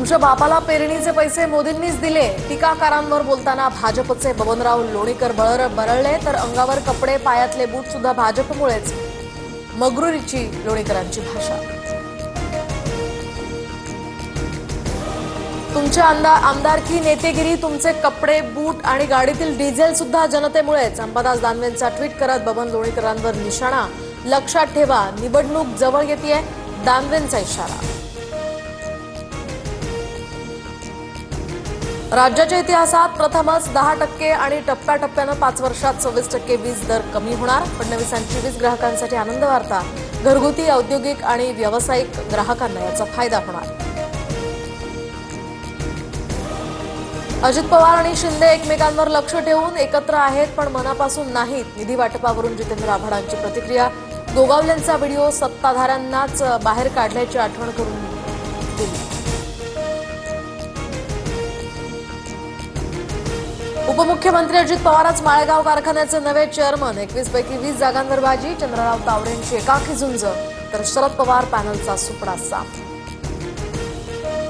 तुमच्या बापाला पेरणीचे पैसे मोदींनीच दिले। टीकाकारांवर बोलताना भाजपचे बबनराव लोणीकर बरळले तर अंगावर कपडे पायातले बूट सुद्धा भाजपमुळेच, मगरुरीची लोणीकरांची भाषा। तुमच्या आमदारकी नेतेगिरी, तुमचे कपडे बूट आणि गाडीतील डिझेल सुद्धा जनतेमुळेच। अंबादास दानवेंचा ट्विट करत बबन लोणीकरांवर निशाणा। लक्षात ठेवा, निवडणूक जवळ येतेय, दानवेंचा इशारा। राज्याच्या इतिहासात प्रथमच 10% आणि टप्प्याटप्प्यानं 5 वर्षात 26% वीज दर कमी होणार। फडणवीसांची वीज ग्राहकांसाठी आनंद वार्ता। घरगुती, औद्योगिक आणि व्यावसायिक ग्राहकांना याचा फायदा होणार। अजित पवार आणि शिंदे एकमेकांवर लक्ष ठेवून एकत्र आहेत पण मनापासून नाहीत। निधी वाटपावरून जितेंद्र आव्हाडांची प्रतिक्रिया। गोगावलेंचा व्हिडिओ सत्ताधाऱ्यांनाच बाहेर काढल्याची आठवण करून दिली। उपमुख्यमंत्री अजित पवारच माळेगाव कारखान्याचे नवे चेअरमन। 21 पैकी 20 जागांवर बाजी। चंद्रराव तावडेंची एकाकी झुंज तर शरद पवार पॅनलचा सुपडा साफ।